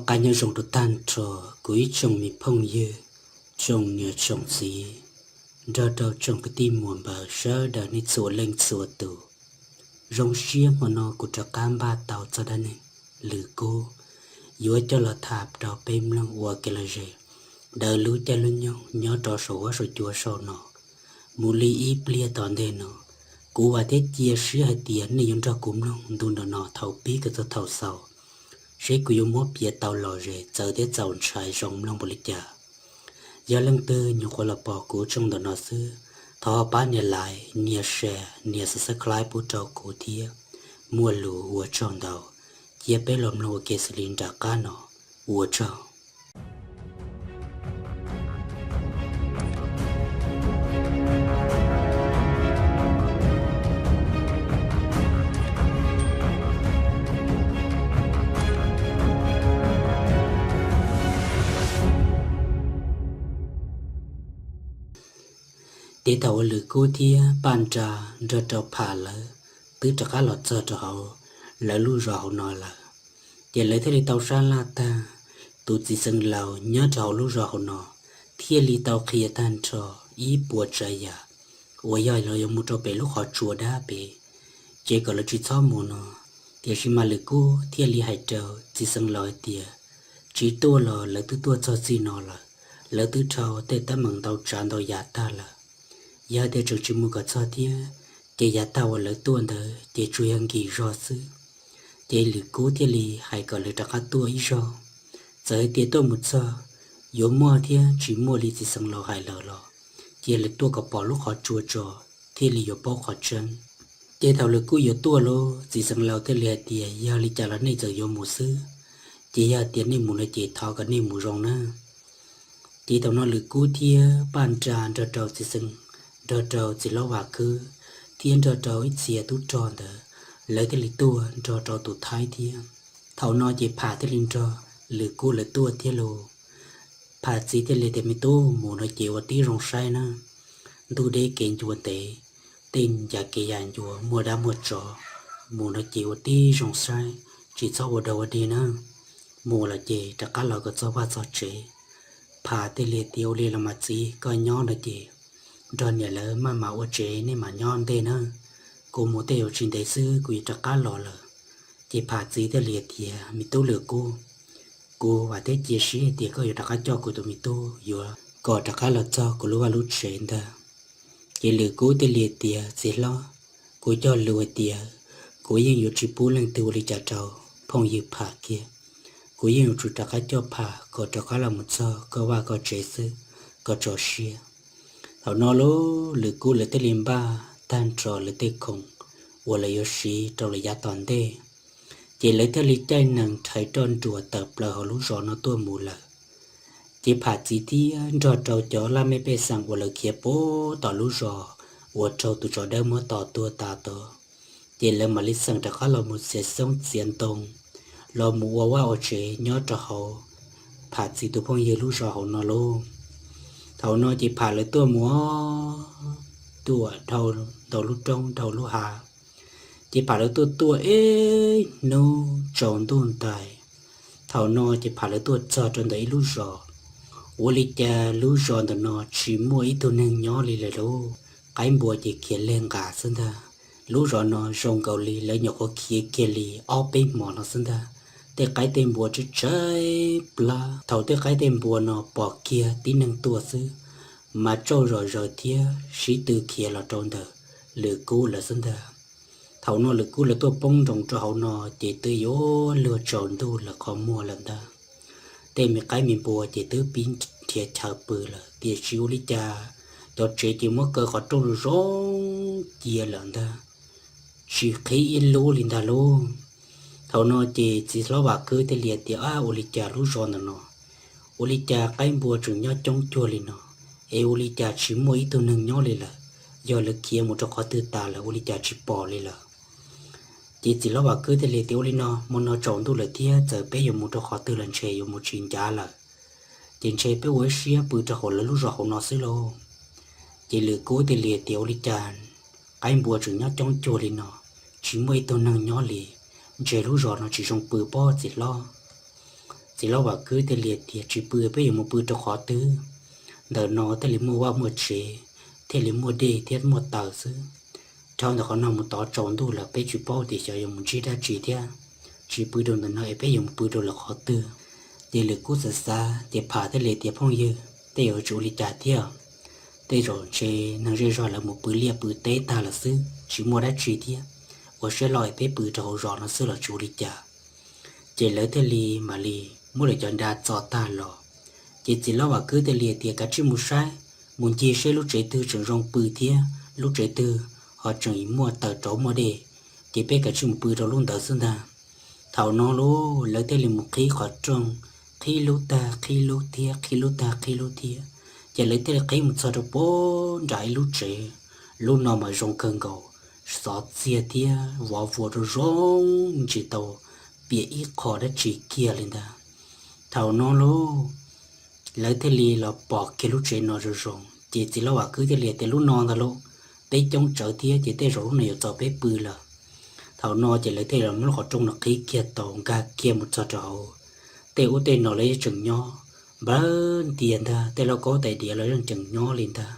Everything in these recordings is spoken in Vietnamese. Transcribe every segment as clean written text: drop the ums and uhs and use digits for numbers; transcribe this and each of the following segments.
cá nhân dùng đồ tan trò cuối chồng mi phong dư chồng nhờ chồng gì ra đâu chồng cái tim muộn bờ sơ đờ nít sủa lên sủa tù rong xia mà nó của trò cam ba tàu cho đàn này lử cô dưới cho là thạp trò bêm lăng ua kia là gì đờ lú cha luôn nhau nhớ trò sổ rồi chùa sổ nó mù li ý plia toàn đề nó cú và thế chia sẻ hai tiền này dùng cho cúm lông đun đờ nó thầu bí cái thầu sầu sẽ cứ dùng một bia tàu lò rề giờ thế giàu trái rong lông bồi chả giờ lăng tư nhiều khoa là bỏ cú trong đờ nó xưa thọ ba nhà lại nhà xe nhà sẽ khai bút trâu cổ thia mua lúa uo tròn đầu chia bé lom lúa kê xử lý trả cá nó uo trâu để tàu lử cô thia bàn trà rồi trâu phà lỡ tứ trả cá lọt giờ trâu hậu lỡ lu rau nọ là để lấy thế tàu sang la ta tụt chỉ sừng lầu nhớ trâu lu rau nọ thia li tàu kia tan trò ý bùa trái ya ôi ya rồi dùng một trâu bể lúc họ chùa đá bể chỉ có là chỉ cho mù nọ để khi mà lử cô thia li hai trâu chỉ sừng lòi tiề chỉ tua lò lỡ tứ tua cho gì nọ là lỡ tứ trâu tê ta mừng tàu tràn tàu ya ta là giờ để cho chúng mình có thia để giá tàu lỡ tuần đó để chui ăn kỳ rõ sư để lử cố để lì hay còn lỡ đặt tua ý rõ giờ để tôi một giờ yếu mua thia chỉ mua lì chỉ sang lò hay lỡ lò để lỡ tua có bỏ lúc họ chua trò thì lì yếu bỏ họ chân để tàu lỡ cố yếu tua lô chỉ sang lò để lì để giờ lì trả lại này giờ yếu một sư để giờ tiền này muốn là để thao cái này muốn rong na để tàu nó lỡ cố thia bàn trà cho trâu chỉ sang đợt đầu chỉ lo vào cứ thiên đợt đầu ít xìa tút tròn đó lấy cái lịch tua đợt đầu tụt thái thiên thầu nói chỉ phá cái linh trò lừa cô lấy tua thiên lô phá chỉ cái lịch để tu muốn nói chịu tí rong sai na tu để kiện chuột tệ tin giả kỳ dàn chùa mua đá mua trò muốn nói chịu tí rong sai chỉ cho vào đầu đi na mua là gì tất cả là có cho ba cho chế phá cái lịch tiêu liền là mặt gì coi nhỏ là gì rồi nhà lỡ mà mạo chế nên mà nhon tên nữa cô muốn tiêu trên thế sư quỳ trắc cá lò lờ chỉ phá gì tới liệt thì mi tu lừa cô và thế chia sẻ thì có trắc cá cho cô tụi mi tu vừa có trắc cá lò cho cô lúc lúc chuyện đó chỉ lừa cô tới liệt thì chỉ lo cô cho lừa thì cô yênอยู่chỉ bù lên tiêu đi trả trâu phong dự phá kia cô yênอยู่trắc cá cho phá có trắc cá là một cho có qua có chế sư có trò xia thảo nó lố lử cú lử tê lim ba tan trò lử tê khùng và lử yoshi trâu lử giá toàn tê chỉ lấy theo lý trai nằng thấy tròn chùa tập là họ lú rõ nó tua mù lợ chỉ phá chỉ thi trò trâu chó la mê bê sang và lử kia bố tỏ lú rõ và trâu tụ trò đeo mơ tỏ tua tà tỏ chỉ lấy mà lý sang đã khó là một xe sống xiên tông lo mù wa wa ở chế nhớ trò hậu phá chỉ tụ phong yêu lú rõ hậu nó lô thầu nó chỉ phá lấy tua múa tua đầu lúc trong đầu lúc hạ chỉ phá lấy tua ê nô tròn tuôn tài thầu nó chỉ phá lấy tua cho tròn đấy lúc rõ ô li cha lúc rõ tụi nó chỉ mua ít tu nên nhỏ li là lô cái bùa chỉ kia lên cả sân ta lúc rõ nó rong cầu li lấy nhỏ có kia li ao bên mỏ nó sân ta để cái tên bùa chứ chơi bla thầu để cái tên bùa nó bỏ kia tí năng tua sư mà trâu rồi thia sĩ từ kia là tròn thờ lừa cú là sân thờ thầu nó lừa cú là tua bông trồng cho hậu nó chỉ từ yếu lừa tròn tu là khó mua lần ta tên mấy cái mình bùa chỉ từ pin thiệt chờ bự là tiệt siêu lý cha cho trẻ chỉ mất cơ khó trâu rong chia lần ta chỉ khí yên lô linh ta lô thầu nó chỉ lo bạc cứ thế liệt thì olicha lú giòn nó olicha cái bùa trường nhau trong chùa liền nó olicha chỉ mua ít tu nâng nhau liền là giờ lực kia một chỗ khó tự ta là olicha chỉ bỏ liền là chỉ lo bạc cứ thế liệt thì olino một nó trộn tu là thia giờ bé dùng một chỗ khó tự lần chơi dùng một chuyện giá là chuyện chơi bé quấy xía bự cho họ là lú giòn nó xí lô chỉ lừa cố thế liệt thì olicha cái bùa trường nhau trong chùa liền nó chỉ mua ít tu nâng nhau liền chơi lú giòn nó chỉ dùng bự bo chỉ lo chỉ lo vào cứ tới liệt thì chỉ bự bây giờ một bự cho khó tư đợt nó tới liệt mua qua một chế thế liệt mua đi thế một tờ xứ trong đó có nằm một tỏ tròn đủ là bây chỉ bao thì cho dùng một chỉ đã chỉ theo chỉ bự đồ nó nói bây giờ một bự đồ là khó tư thì liệt cú sợ xa thì phá tới liệt thì phong dư tới ở chỗ liệt trả theo tới rồi chế năng rơi rồi là một bự liệt bự tế ta là xứ chỉ mua đã chỉ theo và sẽ loại bé bự đầu rõ nó xứ là chỗ liệt trả chỉ lấy tới li mà li mua để chọn đa cho ta lò chỉ lo vào cứ tới li thì cả chim một sai muốn chia sẻ lúc trẻ tư trường rong bự thia lúc trẻ tư họ chẳng ý mua tờ trấu mua đề chỉ biết cả chim bự đầu luôn tờ xương ta thảo nó lô lấy tới li một khí khó trông khí lú ta khí lú thia khí lú ta khí lú thia chỉ lấy tới khí một sao được bốn trái lúc trẻ lúc nào mà rong cơn cầu sọt xia thia vỏ vỏ rồi rong chỉ tàu bị ít khó đã chỉ kia lên ta thảo nó lô lấy thế li là bỏ cái lúc chơi nó rồi chỉ lo à cứ thế li thế lúc non ta lô tới trong chợ thia chỉ tới rồi này cho bé bự là thảo nó chỉ lấy thế là nó khó trong là khí kia tàu ga kia một cho trâu tới u tên nó lấy chừng nho bán tiền ta tới lo có tài địa lấy chừng nho lên ta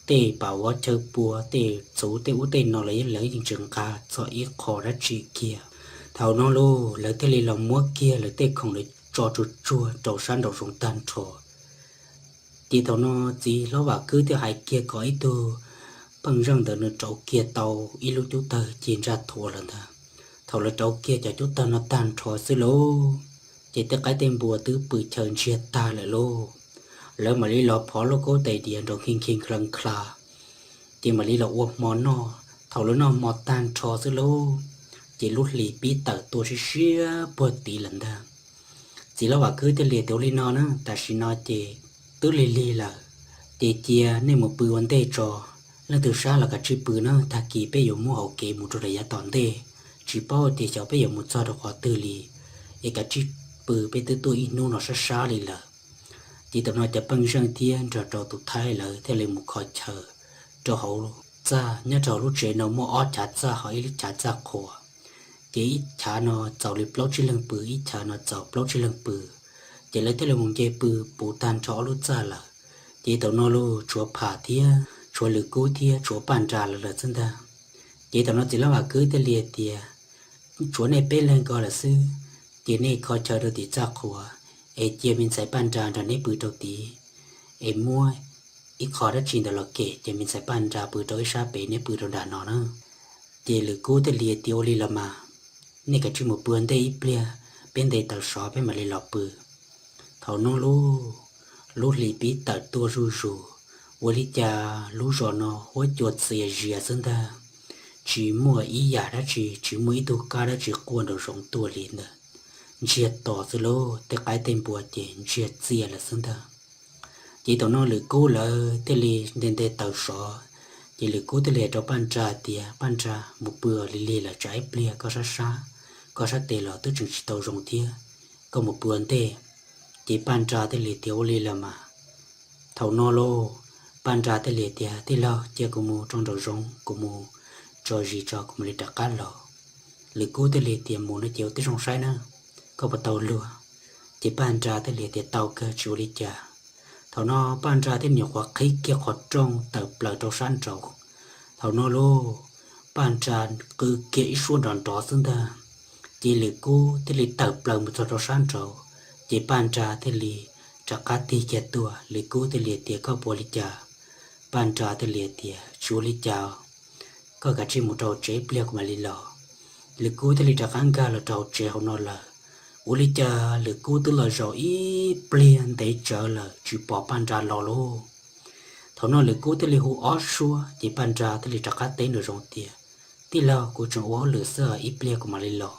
tê bảoว่า chơi bùa tê số tê u tên nó lấy chừng cá cho ít khó đã chỉ kia thảo nó lô lấy tê li lòng múa kia lấy tê không lấy cho chua trầu san đầu rồng tan trò thì thảo nó chỉ lo vào cứ theo hai kia có ít tu bằng răng từ nó trầu kia tàu ít lúc chúng ta chiến ra thua lần ta thảo là trầu kia cho chúng ta nó tan trò xứ lô chỉ tất cái tên bùa tứ bự trần chia ta lại lô lỡ mà lý lọ phó lô cố tây điện rồi khinh khăng khla thì mà lý lọ uống món nó thảo lỡ nó mọt tan trò xứ lô chỉ lúc lì bí tờ tôi sẽ xia bớt tí lần ta chỉ là cứ tới liệt tiểu li nó nữa ta chỉ nói chỉ tứ li là chỉ chia nên một bữa vấn đề trò là từ xa là cả chỉ bữa nó ta kỳ bây giờ mua hậu kỳ một trò giá toàn đề chỉ bao thì cháu bây giờ một cho được họ tư li cái cả chỉ bữa bây từ tôi inu nó sẽ xa li là chỉ tụi nóจะbằng răng thiên trò trò tụt thái lời thế là một khó chờ trò hậu ra nhớ trò lúc trẻ nó mua ót chặt ra hỏi chặt ra khổ chỉ chả nó giàu liệp lót chỉ lần bự ít chả nó giàu lót chỉ lần bự chỉ lấy thế là một cái bự bù tan cho lúc ra là chỉ tao nó lu chúa phá thia chúa lử cố thia chúa bàn trà là chân ta chỉ tao nó chỉ là cứ thế liệt thia chúa này bên lên gọi là sư chỉ này coi chờ được thì ra khổ ấy chia mình sẽ bàn trà cho nên bự đầu tí ấy mua ít khó đã chín được là kể chỉ mình sẽ bàn trà bự đầu xa bể nên bự đầu đàn nó nữa chỉ lử cố thế liệt tiêu li là mà nên cái chuyện một bữa đây bia bên đây tàu xóa bên mà lấy lọp bự thầu nó lú lì bí tàu tua rù vô lý cha lú rò nó hối chuột xìa rìa dân ta chỉ mua ý giả đã chỉ mua ý tu ca đã chỉ quan đầu rong tua liền đó triệt tỏ từ lô tới cái tên bùa chỉ triệt xìa là dân ta chỉ tàu nó lử cố là tê lì nên đây tàu xóa chỉ lử cố tê lì cho ban trà một bữa lì là trái bia có sa có sát tê lọ tới chừng tàu rồng thia có một bữa tê chỉ ban trà tê lì tiêu lì là mà thầu no lô ban trà tê lì tia tê lọ chia của mu trong đầu rồng của mu cho gì cho của mu lì đặc cá lọ lì cố tê lì tia mu nó chiều tới rồng sai nữa có một tàu lừa chỉ ban trà tê lì tia tàu cơ chịu lì chả thầu no ban trà tê nhiều quá khí kia khó trong tập lời trâu san trâu thầu no lô ban trà cứ kỹ xuống đòn đó xứng ta chỉ lì cô thế lì tập lần một trò san trâu chỉ ban trà thế lì trả cá ti chè tua lì cô thế lì tiệt có bò lì chả ban trà thế lì tiệt chú lì chả có cả chỉ một trâu chế bia của mà lì lò lì cô thế lì trả kháng ga là trâu chế họ nói là u lì chả lì cô tức là rồi ít bia để chờ là chỉ bỏ ban trà lò lô thằng nó lì cô thế lì hú ót xua chỉ ban trà thế lì trả cá tên được rong tiệt tí lò của chúng ó lửa sơ ít bia của mà lì lò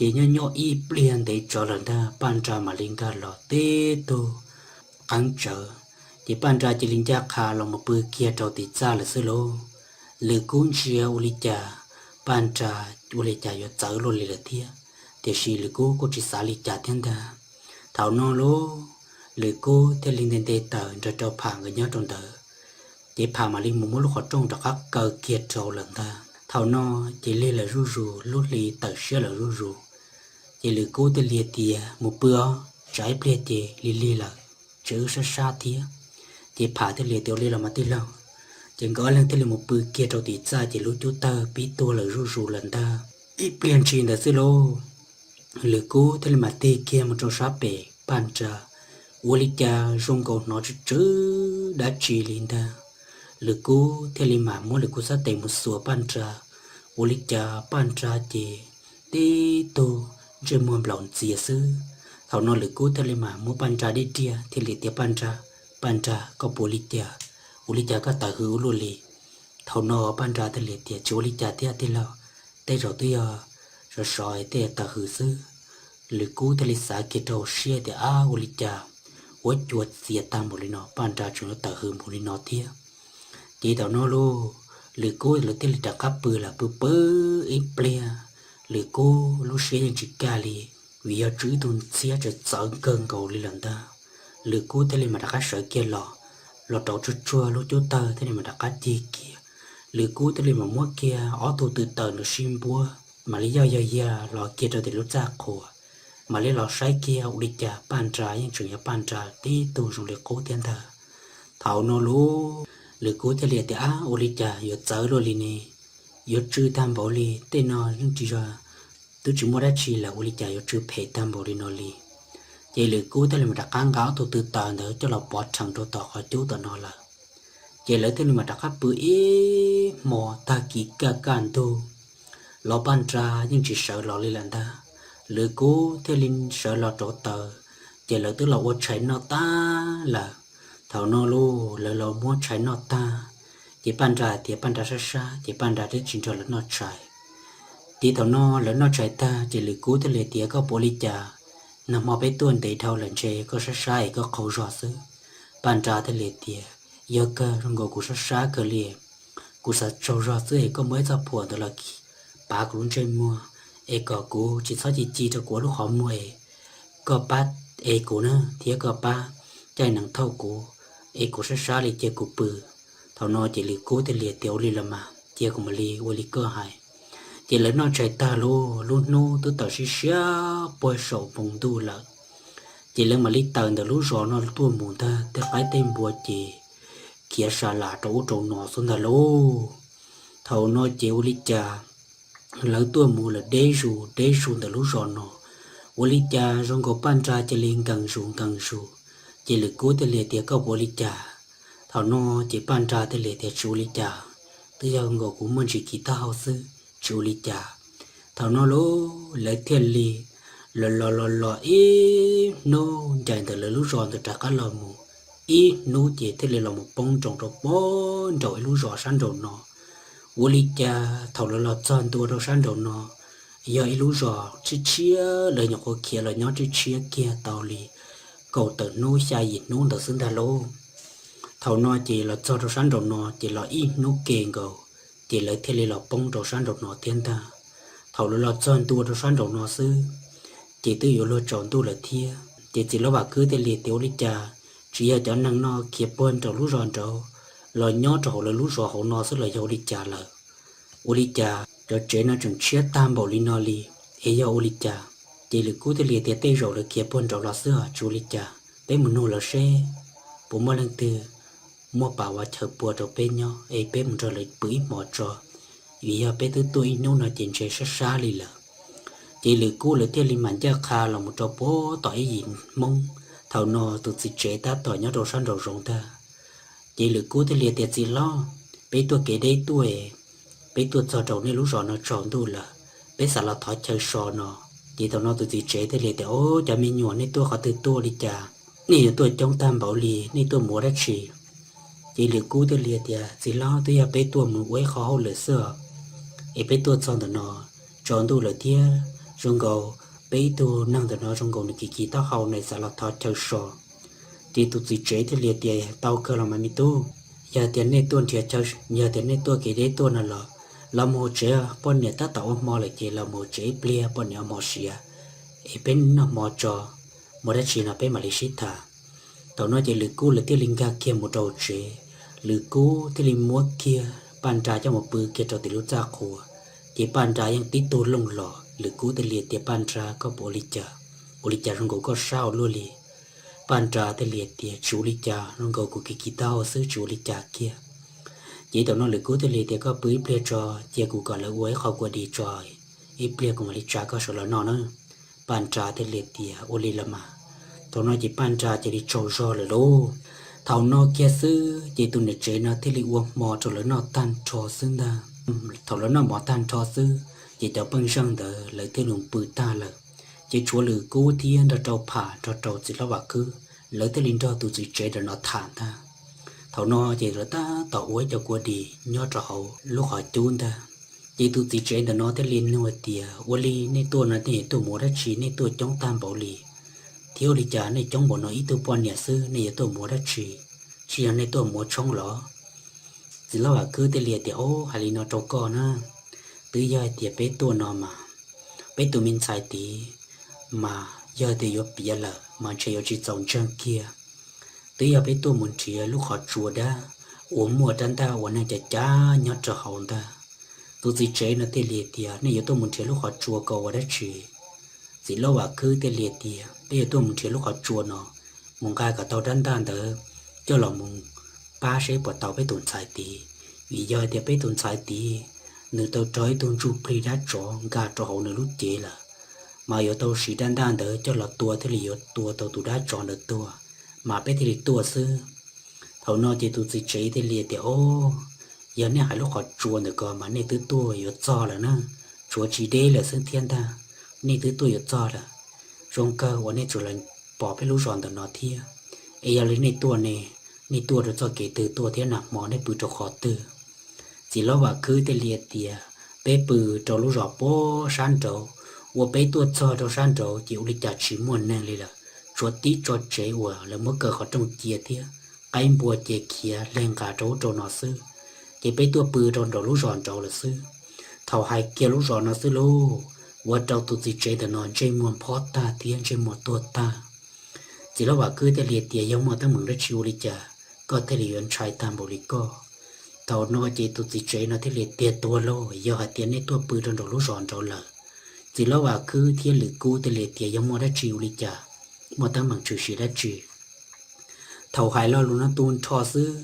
chỉ nhỏ ít liền để cho lần ta ban trà mà linh ca lọ tê tô ăn chờ chỉ ban trà chỉ linh cha khà lòng một bữa kia trâu tịt ra là sơ lô lừa cuốn chia uli cha ban trà uli cha yo chở luôn lì là thia để xì lừa cô chỉ xả lì cha thiên ta thảo no lô lừa cô theo linh tên tê tờ cho trâu phà người nhớ trong tờ chỉ phà mà linh muốn lúc họ trong cho các cờ kia trâu lần ta thảo no chỉ lì là ru lúc lì tờ xia là ru chỉ lử cố tới liệt tiề một bữa trái bia tiề li là chữ sa sa tiề chỉ phá tới liệt tiêu li là mà tới lâu chỉ có lần tới một bữa kia đầu thì ra chỉ lúc chú ta biết tôi là ru lần ta ít biến chuyện đã xí lô lử cố tới mà tê kia một trò sáp bể bàn trà uoli cha rong cầu nó chữ đã chỉ liền ta lử cố tới mà mua lử cố sát tệ một số bàn trà uoli cha bàn trà chỉ tê tô chơi mua lỏng xìa sư thảo nó lử cố tới mà mua bàn trà đi tia thì lử tia bàn trà có uoli cha có tài hữu luôn lì thảo nó bàn trà tới lử tia chú uoli cha tia tia lo tê rồi tôi rồi soi tê tài hữu sư lử cố tới xã kia đầu xia thì uoli cha quét chuột xìa tam bộ nó bàn trà chúng nó tài hữu bộ nó tia chỉ tao nó lô lử cố lử tia lử trả cáp bự là bự ít plea lử cố lúc xưa những chiếc cà li vì ở chữ tuần xia cho sợ cơn cầu li lần ta lử cố thế mà đã cá sợ kia lò trâu chua lúc chú tơ thế mà đã cá chi kia lử cố thế mà mua kia ó tu từ tờ nó sim bua mà lý do lò kia cho thì lúc ra khổ mà lý lò sai kia uli cha bàn trà những chuyện bàn trà tí tu dùng lử cố tiền thờ thảo nó lú lử cố thế liệt thì uli cha giờ chở rồi li nè giờ chữ tam bảo li tên nó chỉ ra tôi chỉ mua ra chỉ là uli cha giờ chữ phê tam bảo li nó li vậy lử cố thế mà đặt cán gáo tu từ tờ nữa cho là bỏ chẳng cho tờ khỏi chú tờ nó là vậy lấy thế mà đặt các bữa mò ta kỳ cả can tu lò bàn trà nhưng chỉ sợ lò li lần ta lử cố thế linh sợ lò chỗ tờ vậy lấy tức là ô cháy nó ta là thảo nó lô lỡ lò mua cháy nó ta chỉ bàn trà xa chỉ bàn trà để chỉnh cho lỡ nó cháy chỉ thảo nó lỡ nó cháy ta chỉ lử cố thế lệ tía có bố lý trà nằm mò bé tuôn để thao lần chơi có xa có khẩu rõ sư bàn trà thế lệ tía giờ cơ trong gò của xa cơ lìa của sa trâu rõ sư có mới ra phùa đó là bà cũng chơi mua có của chỉ sao chỉ cho của lúc họ mua có bát của nó thì có ba chạy nặng thâu của của xa lì chơi của bự thảo nó chỉ lì cố thì lìa tiểu lì là mà chơi của mà lì qua lì cơ hại chỉ lấy nó chạy ta luôn nô tôi tao xí xía bôi sầu vùng tu là chỉ lấy mà lì tần từ lúc rõ nó tua mù ta tới phải tên bùa chỉ kia xa là trâu nọ xuống ta lô thảo nó chịu lì trà lấy tua mù là đế ru từ lúc rõ nó lì trà trong có ban trà chỉ lên càng ru chỉ lấy cố thì lìa tiệt có bùa lì trà thảo nó chỉ ban trà thì lìa tiệt chú lì trà từ giờ ngô cũng muốn chỉ kita hậu sư chú lì trà thảo nó lô lấy thiên lì lò nô chạy từ lúc rõ từ trả cá lò mù nô chỉ thế là một bông trồng rồi lúc rõ san rồi nó lì trà thảo lò chọn tua rồi san rồi nó giờ lúc rõ chia lời nhỏ cô kia lời nhỏ chia kia tàu lì cầu tự nô xa dịch nô tự xứng ta lô thảo nó chỉ là cho rồi san rồi nó chỉ là nô kèn cầu chỉ lấy thế là bông rồi san rồi nó thiên ta thảo là chọn tua rồi san rồi nó sư chỉ tự yếu lo chọn tu là thia chỉ lo bà cứ thế liệt tiểu lý trà chỉ cho năng nó kia bơn trầu lú ròn trầu lo nhó trầu là lú rò hậu nó sẽ là dầu lý trà là u lý trà cho chế nó chẳng chia tam bảo lý nó li do u lý trà chỉ là cứ thế liệt tiệt tây rồi là kia bơn trầu là sữa chú lý trà bé muốn nô là xe bố mua lần từ mua bảo và chờ bùa trầu bé nhau bé muốn trầu lại bưởi mỏ trò vì bé thứ tôi nô là tiền chế xa li là chỉ lừa cô lừa tiền linh mạnh cho kha là một trò bố tỏi gì mông thầu nọ tụt xịt chế ta tỏi nhớ đồ san đồ rồng ta chỉ lừa cô thì liệt tiền gì lo bé tôi kể đây tuổi bé tôi cho trâu nên lúc rõ nó tròn tu là bé sợ là thỏi chơi sò nọ chỉ thầu nọ tụt xịt chế thì liệt tiền ô cho mình nhọn nên tôi khó từ tôi đi chả nên tôi trong tam bảo lì nên tôi mua đất chỉ lừa cô thì liệt tiền gì lo tôi bé tôi muốn quay khó lừa sữa bé tôi cho nó tròn tu là thiê trong cầu bé tu năng từ nó trong cầu này kỳ tao hậu này sẽ là thọ chờ sò thì tụi gì chế thì liệt tiền tao cơ là mà mi tu giờ tiền này tuôn thiệt chờ giờ tiền này tuôn cái đấy tuôn là một chế bọn nhà ta tạo mò lại chỉ là một chế bia bọn nhà mò xìa bên nó mò trò một đất chỉ là bên Malaysia thà tao nói chỉ lừa cú là tiêu linh ga kia một đầu chế lừa cú tiêu linh múa kia bàn trà cho một bữa kia cho tiền lúc ra khổ chỉ bàn trà yang tí tu lông lò lử cú tê liệt tiệt ban trà có bộ lý cha rong cổ có sao luôn li ban trà tê liệt tiệt chú lý cha rong cổ của kỳ tao xứ chú lý cha kia chỉ tao nó lử cú tê liệt tiệt có bưởi bia trò chia cụ còn là uế khó qua đi tròi ít bia cùng lý cha có số là nó nữa ban trà tê liệt tiệt ô li là mà tao nói chỉ ban trà chỉ đi trò rò là lô thầu nó kia xứ chỉ tụi này chế nó thế li uống mò cho nó tan trò xưng ta thầu nó mò tan trò xứ chỉ tao bưng răng đỡ lấy thế lùng bự ta là chỉ chúa lử cố thiên đã trâu phá cho trâu chỉ là vợ cứ lấy thế linh cho tụi chỉ chế để nó thản ta thầu nó chỉ là ta tao uế cho qua đi nhớ cho hậu lúc hỏi chun ta chỉ tụi chỉ chế để nó thế linh nuôi tiề uế li nên tôi nói thế tôi mua đất chỉ nên tôi chống tam bảo lì thiếu đi trả nên chống bộ nó ít tôi quan nhà sư nên tôi mua đất chỉ là nên tôi mua chống lỏ chỉ là vợ cứ thế liệt thì ô hay là nó trâu con á từ giờ thì bé tôi nó mà bé tôi mình xài tí mà giờ thì yo bia là mà chỉ yo chỉ trồng chân kia từ giờ bé tôi muốn chỉ lúc họ chùa đã uống mùa tan ta uống này chả nhớ trở hậu ta tôi chỉ chế nó thì liệt thì nên yo tôi muốn chỉ lúc họ chùa cầu ở đó chỉ lâu à cứ thì liệt thì bây giờ tôi muốn chỉ lúc họ chùa nó muốn cái cả tàu tan tan đó cho lòng muốn ba sẽ bỏ tàu bé tuần xài tí vì giờ thì bé tuần xài tí nếu tao trói tuần chụp đi đã trọ gà trọ hậu nữa lúc chế là mà yếu tao sĩ đan đan đỡ cho là tua thế là tua tao tụi đã chọn được tua mà bé thì là tua sư thầu nó thì tụi chỉ chế thì liệt thì ô giờ này hai lúc họ chuồn được cơ mà này tứ tua yếu cho là nó chúa chỉ đây là sinh thiên ta này tứ tua yếu cho là trong cơ của này chủ là bỏ cái lũ giòn từ nó thia ấy giờ lấy này tua được cho kể từ tua thế nào mỏ này bự cho khó từ chỉ lo vào cứ thế liệt thì bé bự cho lũ giọt bó san trâu我被多做到山州，就你家去摸那里了。做地做这我了，么个好种接的，该播接kia lên cả chỗ chỗ nó sư, chỉ被多bự trong chỗ lũ giòn chỗ là sư, thầu hai kia lũ giòn nó sư lô,我找tu chỉ chế的nó chế muốn phốt ta tiền chế muốn tuột ta, chỉ là bảo cứ thế liệt tiền giống mà ta mừng rất chịu đi chả, có thể liệt trai tam bộ lý co, thầu nó chỉ tu chỉ chế nó thế liệt tiền tua lô, giờ hai tiền này tua bự trong chỗ lũ giòn chỗ là chỉ lo vào cứ thiên lử cú từ lệ tiền giống mua đã chịu đi chả mua tấm bằng chữ sĩ đã chịu thầu hải lo luôn nó tuôn cho xứ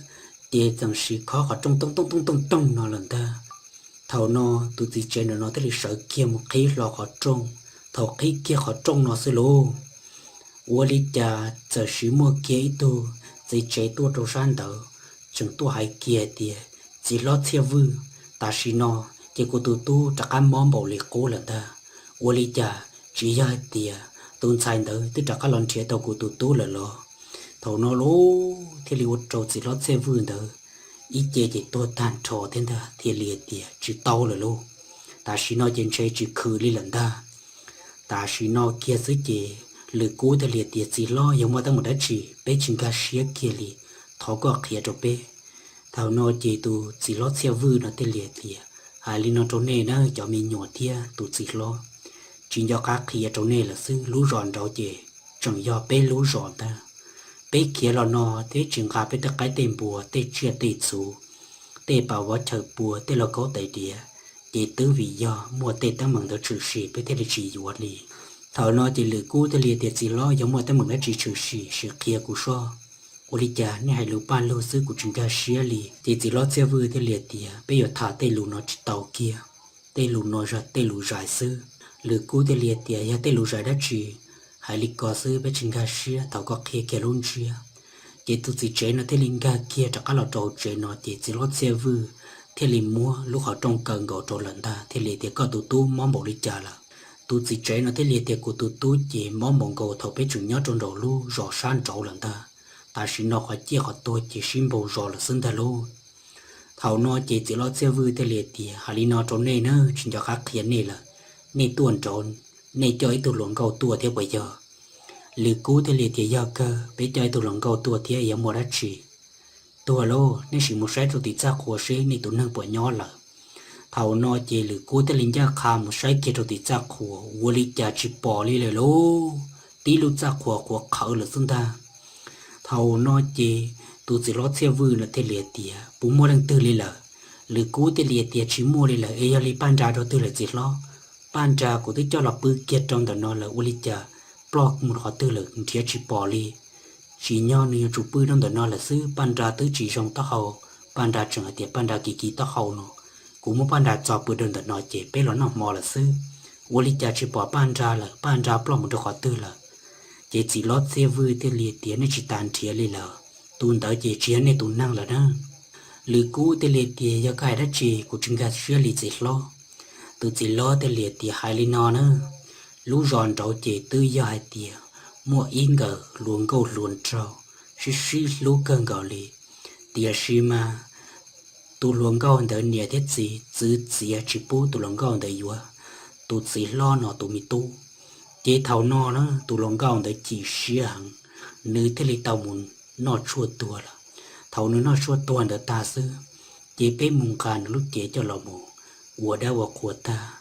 tiền chẳng sĩ khó họ trong nó lần ta thầu nó tụi chị trên nó tới lịch sử kia một khí lo họ trong thầu khí kia họ trong nó xứ lô uo đi chả chờ sĩ mua kia ít tu chỉ chế tu trong san đầu chẳng tu hải kia tiền chỉ lo theo vư ta sĩ nó chỉ của tu chắc ăn món bầu liệt cố lần ta uo li cha chỉ ra tiề tôn sai đỡ tức là các lon chế tàu của tụi là lo thầu nó lố thì liu trâu chỉ lót xe vương đỡ ít chế chỉ tôi tàn trò thế ta thì liệt tiề chỉ tàu là lô ta chỉ nói trên xe chỉ khử đi lần ta chỉ nói kia dưới chế lừa cố thì liệt tiề chỉ lo giống mà ta một đã chỉ bé chừng cả xía kia li tháo có khía cho bé thầu nó chỉ tụ chỉ lót xe vương nó thì liệt tiề hai li nó trốn này nó cho mình nhỏ tia tụ chỉ lo chỉ do các khía trâu này là sư lú giòn trâu chè chẳng do bé lú giòn ta bé kia là nó thế chừng cả bé tất cái tên bùa tê chia tê số tê bảo vợ chờ bùa tê là có tài địa để tứ vì do mua tê ta mừng được trừ sĩ bé tê là chỉ dụ li thảo nó chỉ lừa cú tê liệt chỉ lo giống mua ta mừng đã chỉ trừ sĩ sự kia của so ô li cha này hai lũ ban lô sư của chúng ta xía li thì chỉ lo xe vừa tê liệt địa bây giờ thả tê lũ nó chỉ tàu kia tê lũ nó ra tê lũ giải sư lừa cú tê liệt tiề ya tê lù giải đã chỉ hai lịch có sư bé chừng gà xia tàu có kia kia luôn xia chỉ tụi chỉ chế nó tê linh gà kia cho các lò trâu chế nó chỉ lót xe vư thế linh mua lúc họ trong cần gạo trâu lần ta thế liệt tiề có tụi tu món bột đi chả là tụi chỉ chế nó tê liệt tiề của tụi tu chỉ món bột gạo thầu bé chừng nhớ trong đầu lu rò san trâu lần ta xin nó khỏi chia khỏi tôi chỉ xin bầu rò là xin ta luôn thầu nó chỉ lót xe vư tê liệt tiề hai linh nó trong này nữa chỉ cho các khiển này là này tuần trốn này chơi tụ luận cầu tua theo bây giờ lừa cú theo liệt thì do cơ bé chơi tụ luận cầu tua theo ở mua đất chỉ tua lô nên chỉ một sai tụ tít ra khổ sĩ này tụ nâng bỏ nhỏ là thầu nó chỉ lừa cú theo linh gia kham một sai kia tụ tít ra khổ vô lý cha chỉ bỏ điเลยlô tí lúc ra khổ khẩu là xưng ta thầu nó chỉ tụ chỉ lót xe vư là theo liệt thì bún mua đang tư đi là lừa cú theo liệt thì chỉ mua đi là ấy li ban ra đó tư là chỉ lo ban trà của tôi cho là bự kiệt trong đó nó là u li cha block một họ tư lực thiệt chỉ bỏ đi chỉ nhau nữa chụp bự trong đó nó là sư ban trà tới chỉ trong tao hậu ban trà chẳng hạn ban trà kỳ tao hậu nó cũng một ban trà chọn bự trong đó nó chỉ bé nó nằm mò là sư u li cha chỉ bỏ ban trà là ban trà block một họ tư là chỉ lót xe vui thì liệt tiếng nó chỉ tàn thiệt lên là tuần tới chỉ này tuần năng là đó lư cú thì liệt tiếng do cái đó chỉ của chúng ta chưa liệt gì lo từ chỉ lo thì liệt tiếng hai lên nó nữa lú giòn trâu chỉ tư do hai tiếng mua in gờ luồn câu luồn trâu xí lú cơn gạo lì tiếng xí mà tu luồn câu đỡ nhẹ thế gì chỉ chỉ bố tu luồn câu đỡ yếu tu chỉ lo nó tu mi tu chế thầu nó nữa tu luồn câu đỡ chỉ xí hàng nơi thế li tàu muốn nó chua tua là thầu nữa nó chua tua đỡ ta sư chế bé mùng càn lúc chế cho lò mù của đã của ta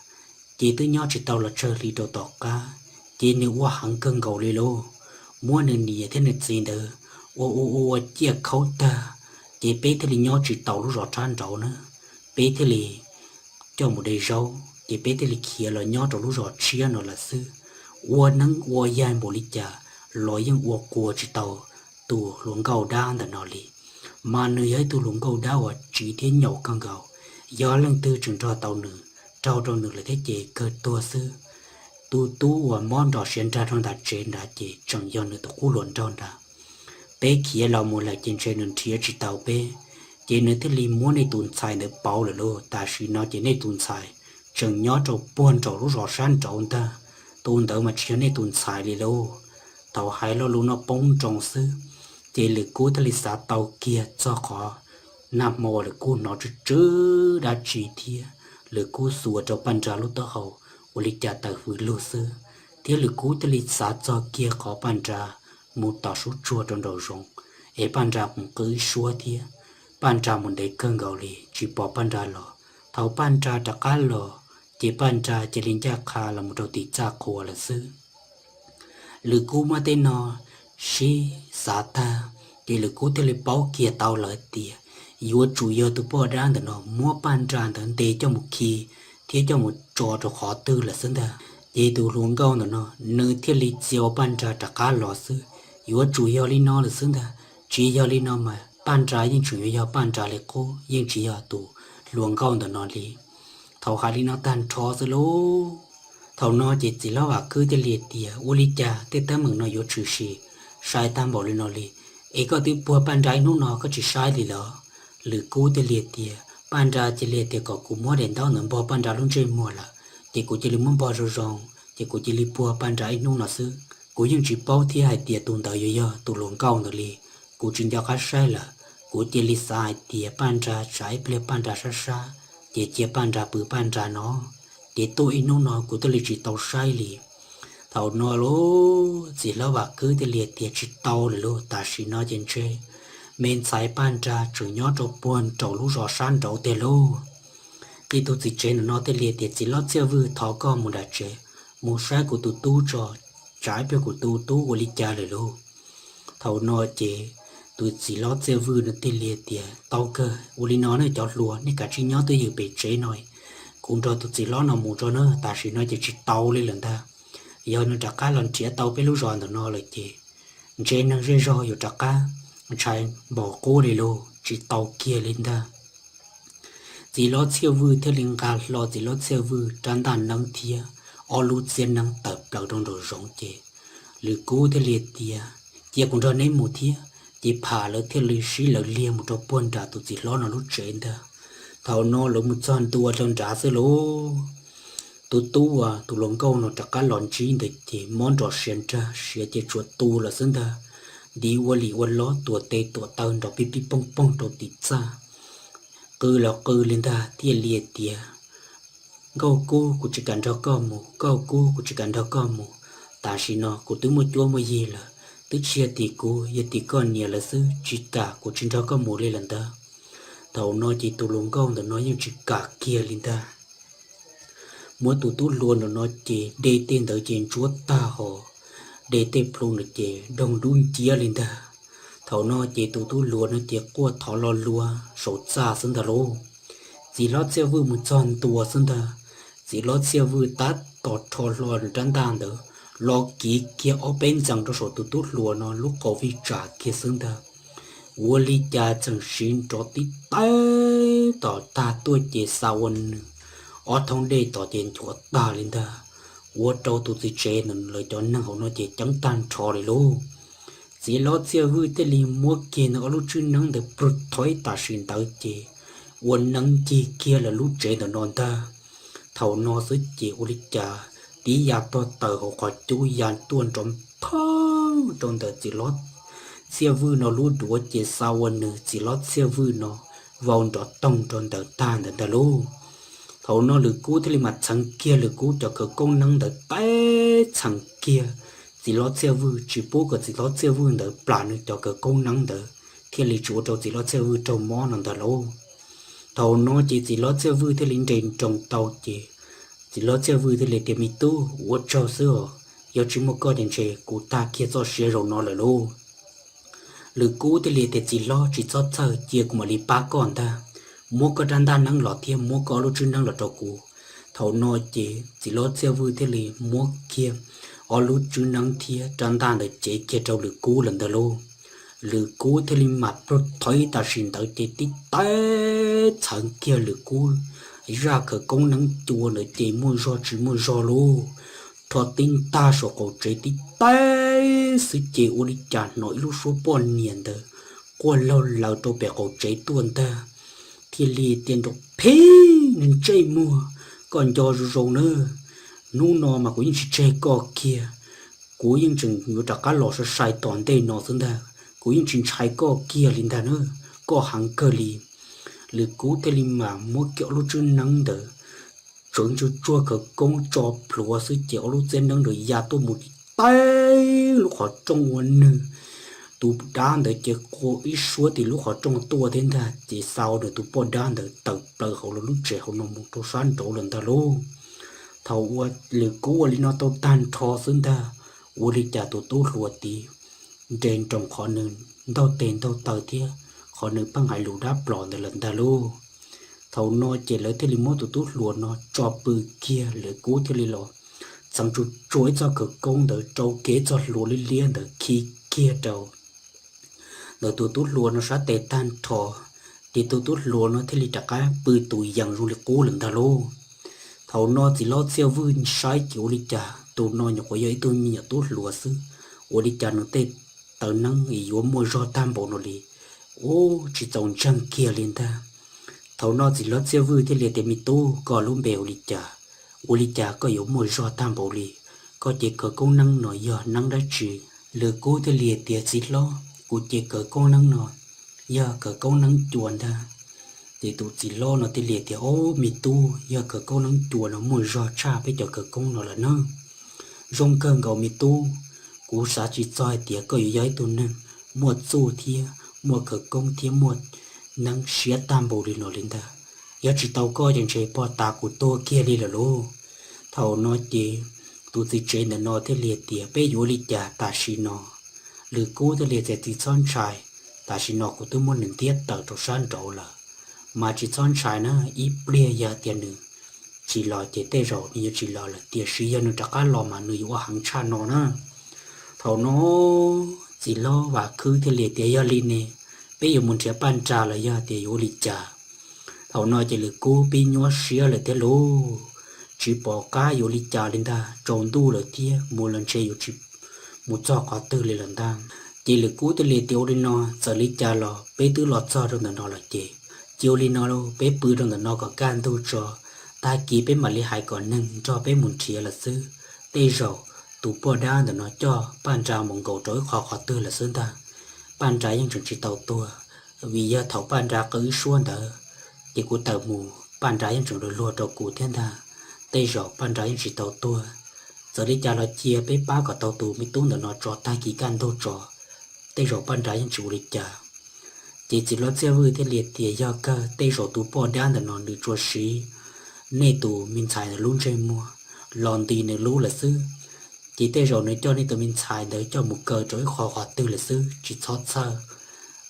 chế tới nhau chỉ tàu là chơi li đồ tọt cá chế nếu qua hàng cân cầu li lô mua nên gì thế này gì đó ô chia khâu ta chế bé thế li nhau chỉ tàu lúc rõ tràn trâu nữa bé thế li cho một đầy rau chế bé thế li kia là nhau trâu lúc rõ chia nó là sư ô nắng ô gian bồ li trà lối những ô của chỉ tàu tu luồng cầu đan là nó li mà nơi ấy tu luồng cầu đa chỉ thế nhậu căng cầu do lần tư trường cho tàu nữ trao trong nữ là thế chế cơ tua sư tu và món đỏ xuyên ra trong đặt trên đã chế trong do nữ tu cú luận trong đã bé kia là một lại trên trên nữ thiệt chỉ tàu bé chế nữ thế li muốn này tuần xài nữ bảo là lô ta chỉ nói chế này tuần xài chẳng nhớ trâu buồn trâu lúc rõ san trâu ta tuần tới mà chế này tuần xài li lô tàu hai lo luôn nó bông trong sư chế lực cú thế li xả tàu kia cho khó nằm mò lực cú nó chứ đã chỉ thiệt lực cú sủa cho ban trà lúc đó hậu u lịch trả tài vui lô sư thế lực cú thế lịch xả cho kia khó ban trà một tàu số chua trong đầu rồng ấy ban trà cũng cứ xua thiệt ban trà muốn để cơn gạo lì chỉ bỏ ban trà lò thầu ban trà đã cá lò chỉ ban trà chỉ linh gia kha là một đầu tỷ cha khổ là sư lực cú mà tên nó si xả ta thì lực cú thế lịch bảo kia tàu lợi tiệt yếu chủ yếu từ bỏ ra để nó mua ban tràn đến để cho một khi thiết cho một trò cho khó tư là xứng ta để từ luồng câu nó nơi thiết lý chiếu ban trà trả cá lò sư yếu chủ yếu lý nó là xứng ta chỉ yếu lý nó mà ban trà nhưng chủ yếu ban trà là cô nhưng chỉ yếu từ luồng câu nó lý thầu hai lý nó tan trò rồi lố thầu nó chỉ lo vào cứ để liệt tiệt u lý cha để ta mừng nó yếu trừ sĩ sai tam bảo lý nó lý ấy có từ bỏ ban trà nó có chỉ sai lý đó lư cú để liệt tiệt ban trà chỉ liệt tiệt có cú mua đến tao nằm bỏ ban trà luôn trên mua là chỉ cú chỉ muốn bỏ rồi rong chỉ cú chỉ li bỏ ban trà nung nó sư cú nhưng chỉ bao thi hai tiệt tuần tới yo tu luồng cao nó li cú chính cho khách sai là cú chỉ li sai tiệt ban trà trái ple ban trà sa chỉ ban trà bự ban trà nó chỉ tôi nung nó cú tôi li chỉ tàu sai li tàu nó lố chỉ lo bạc cứ để liệt tiệt chỉ tàu lố ta chỉ nó trên chơi mình sai ban trà chỉ nhớ trâu buồn trâu lú rõ san trâu tê lô thì tôi chỉ trên nó tê liệt tiệt chỉ lót xe vư thọ con một đại chế một sai của tụi tu trò trái bia của tu của lý chaเลยlô thầu nó chế tôi chỉ lót xe vư nó tê liệt tiệt tao cơ của lý nó này chọt lúa nên cả chỉ nhớ tôi hiểu bị chế nói cũng cho tôi chỉ lót nó một cho nó ta chỉ nói chỉ tao lên lần ta giờ nó trả cá lần chia tao biết lú giòn nó lại chế trên nó rơi rồi trả cá trái bỏ cô đi lô chỉ tàu kia lên ta chỉ lót siêu vư theo linh ca lo chỉ lót siêu vư tràn đàn năng thia ở lút xiên năng tập đầu trong đồ rộng chế lư cố theo liệt tia cũng cho nên một thia chỉ phá lỡ theo lư sĩ lỡ liềm một trò buồn trả tụi chỉ lo nó lút trên ta thầu nó lỡ một tròn tua trong trả sơ lô tụi tu tụi lồng câu nó chắc cá lòn chín để chỉ món trò xiên ra sẽ chỉ chuột tu là xứng ta đi qua lì qua ló tua tê tua tơn rồi pi pong rồi tịt xa cứ là cứ lên ta tia liệt tia câu cô của chỉ cần cho con mù câu cô của chỉ cần cho con mù ta chỉ nó của tứ một chúa một gì là tứ chia tỷ cô giờ tỷ con nhiều là sư chỉ cả của chỉ cho con mù lên lần ta thầu nó chỉ tụ lồng câu nó nhưng chỉ cả kia lên ta muốn tụ luôn nó chỉ để tên tới trên chúa ta họ để tiếp luôn được chế đồng đun chia lên ta thầu nó chế tu lúa nó chế qua thọ lo lúa sổ xa sân ta lô chỉ lót xe vừa một tròn tua sân ta chỉ lo xe vui tát tọt thò lò trăn đàn đó lo kỹ kia ở bên rằng cho số tụt tụt lùa nó lúc có vi trả kia xứng ta vô lý cha chẳng xin cho tí tay tỏ ta tôi chỉ sao anh ở thông đây tỏ tiền chúa ta lên ta vô trâu tụt chỉ chế nên lời cho năng hậu nó chỉ chẳng tan trò này luôn chỉ lo xe vui tới li mua kia nó lúc chưa năng được bật thói ta xin tới chỉ vô năng chi kia là lúc chế nó non ta thầu nó sẽ chỉ vô lý cha tí gia to tờ họ khỏi chú dàn tuôn trong thang trong tờ chỉ lót xe vư nó lú đũa chỉ sao anh nữa chỉ lót xe vư nó vòng đó tông trong tờ tan tờ lú thầu nó lử cú thế mặt chẳng kia lử cú cho cơ công năng tờ té chẳng kia chỉ lót xe vư chỉ bố cái chỉ lót xe vư tờ plan cho cơ công năng tờ kia lì chúa cho chỉ lót xe vư trong món tờ lú thầu nó chỉ lót xe vư thế linh trên trong tàu chỉ lo chơi vui thì lấy tiền mi tu, uất trâu sữa, giờ chỉ một cái điện chế của ta kia cho xe rồi nó là lô. Lừa cũ thì lấy tiền chỉ lo chỉ cho chơi chia của mà lấy ba con ta, mua cái đàn đàn năng lọt thêm mua cái lô chuyên năng lọt trâu cũ, thầu nói chỉ lo chơi vui thì lấy mua kia, ở lô chuyên năng thia đàn đàn để chế kia trâu lừa cũ lần đó lô. Lừa cũ thì lấy mặt pro thấy ta xin tới chế tí té chẳng kia lừa cũ ra khởi công năng chùa nữa chỉ mua do luôn thọ tin ta số cổ chế tí tay sự chế u đi chặt nổi lúc số bọn niên đó qua lâu lâu tôi bẻ cổ chế tuần ta thì lì tiền độc phê nên chơi mua còn cho rồi nữa nu nó mà cũng chỉ chơi cò kia cũng những chừng như trả cá lò sẽ sai toàn đây nó xứng ta cũng những chừng trái cò kia linh ta nữa có hàng cơ lì lừa cú tê lim mà mua kiểu lúc chưa nắng đỡ chuẩn cho chua cờ công cho plua sư kiểu lúc trên nắng rồi già tôi một tay lúc họ trong nguồn nư tụ đan đỡ chỉ cô ít số thì lúc họ trong tua thế ta chỉ sau được tụ bỏ đan đỡ tập bờ họ lúc trẻ họ nông một số sản chỗ lần ta luôn thầu lừa cú li nó tao tan thò xương ta li trả tụ tốt ruột tí trên trong khó nương tao tiền tao tờ thiê họ nữ băng hải lù đáp lòn từ lần ta lô thầu nó chỉ lấy thế li mốt tụt tút lùa nó cho bự kia lấy cú thế li lò xong chút chuối cho cực công đỡ trâu kế cho lùa li liên đỡ khi kia đầu đỡ tụt tút lùa nó sát tệ tan thò thì tụt tút lùa nó thế li trả cá bự tụi dằng ru li cú lần ta lô thầu nó chỉ lo xeo vươn sai kiểu li trả tụi nó nhọc có giấy tôi nhặt tút lùa xứ ô li trả nó tê tờ năng ý yếu mua do tam bộ nó li ô chỉ trồng trăng kia lên ta thầu nó chỉ lót xe vui thì liền để mi tu có luôn bèo lì chả u lì chả có yếu mùi do tam bộ lì có chỉ cờ công năng nổi giờ năng đã chỉ lừa cố thì liền tiệt xịt lo cụ chỉ cờ công năng nổi giờ cờ công năng chuồn ta thì tụ chỉ lo nó thì liền thì ô mi tu giờ cờ công năng chuồn nó mùi do cha bây giờ cờ công nó là nó rong cơn gạo mi tu cụ xã chỉ soi tiệt có yếu giấy tu nè một số thia mua khởi công thiếm một năng xía tam bộ đi nó lên ta giờ chỉ tàu coi chẳng chế bỏ tà của tôi kia đi là lô thầu nói gì tụi chỉ chế là nó thế liệt tía bé yếu lý trả ta xí nó lừa cố thế liệt sẽ chỉ son trái ta xí nó của tôi muốn nên tiết tờ trong sân trâu là mà chỉ son trái nó ít bia giờ tiền nữa chỉ lo chế tê rồi như chỉ lo là tiền xí giờ nó chắc cá lo mà người qua hàng cha nó nữa thầu nó chỉ lo và cứ thế liệt tía giờ lên nè bây giờ muốn chế ban trà là giờ tía yếu lý trả thầu nói chỉ là cô bị nhóa xía là thế lô chỉ bỏ cá yếu lý trả lên ta trộn tu là tia một lần chơi yếu chỉ một cho có tư lên lần ta chỉ là cố tới liệt tiêu lên nó giờ lý trả lò bé tư lọt cho trong nó là chị chiều lên nó lô bé bự trong nó có can tu cho ta kỹ bé mà lý hại còn nâng cho bé muốn chia là sư tê rồi tụ bỏ đá để nó cho ban trà mong cầu trối khó tư là sơn ta ban tràยังchỉ tàu tua vì giờ thầu ban trà cứ xuân đỡ chỉ của tàu mù ban tràยังchỉ lùa trâu cụ thiên ta tây rồi ban tràยังchỉ tàu tua giờ đi cha là chia bé ba cả tàu tù mới tốn để nó trò tai kỳ can đâu trò tây rồi ban tràยังchỉ đi cha chỉ lo xe vui thế liệt tiền do cơ tây rồi tụ bỏ đá để nó được trò xí nên tụ mình xài là luôn chơi mua lòn tì này lú là sư chỉ tây rồi nói cho nên tụi mình xài để cho một cờ trối khó tư là sư chỉ xót sơ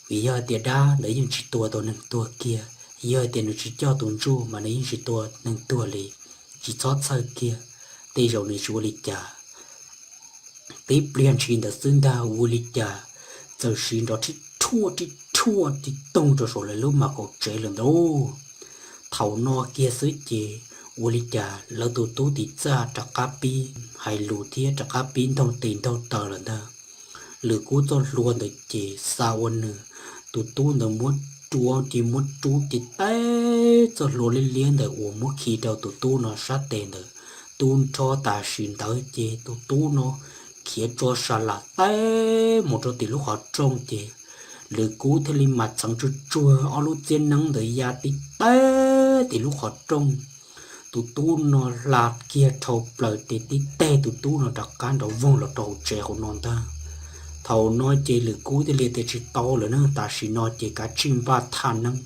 vì giờ tiền đá để những chỉ tua nâng tua kia giờ tiền chỉ cho tuần chu mà lấy chỉ tua nâng tua lì chỉ chót sai kia tê rồi này chúa lịch trả tê plian xin đã xưng đa u lịch trả giờ xin đó thì thua thì tông cho rồi lại lúc mà có chế lần đâu thầu no kia sứ chế u lịch trả lỡ tụ tú thì ra trả cá pi hay lù thia trả cá pi thông tiền đâu tờ lần đó lừa cú cho luôn được chế sao nữa tụ tú nó muốn chú thì té cho lúa lên liền để uống một khi đầu tụ tú nó sát tiền được tuôn cho ta xin tới chế tụ tú nó khiến cho sa là té một chỗ tỷ lúc họ trông chế lừa cú thế li mặt sáng chua ở lúc trên nắng để ra tí té tỷ lúc họ trông tụ tú nó là kia thầu lời tí té tụ tú nó đặt cán đầu vong là đầu trẻ của non ta thầu nói chế lừa cú thì liệt chỉ to rồi nữa ta chỉ nói chế cả chim ba than năng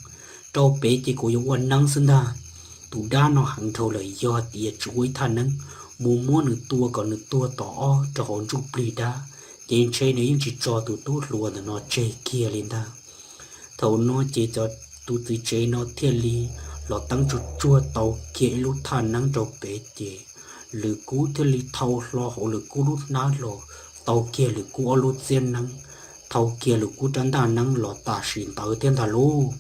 trâu bé chế của yêu năng sinh ra tụ đa nó hẳn thầu lời do tiệt chuối than năng mua nửa tua còn nửa tua tỏ cho hồn chụp lì đá trên chơi này chỉ cho tụ tốt luôn là nó chơi kia lên ta thầu nói chế cho tụ tự chơi nó thiên lý lọ tăng chua tàu kia lúc than năng trâu bé chế lừa cú thiên lý thầu lo hộ lừa cú lúc ná lo tàu kia lừa cú ở lúc trên năng thầu kia lừa cú tránh ta năng lọ ta xin tới thiên thà lô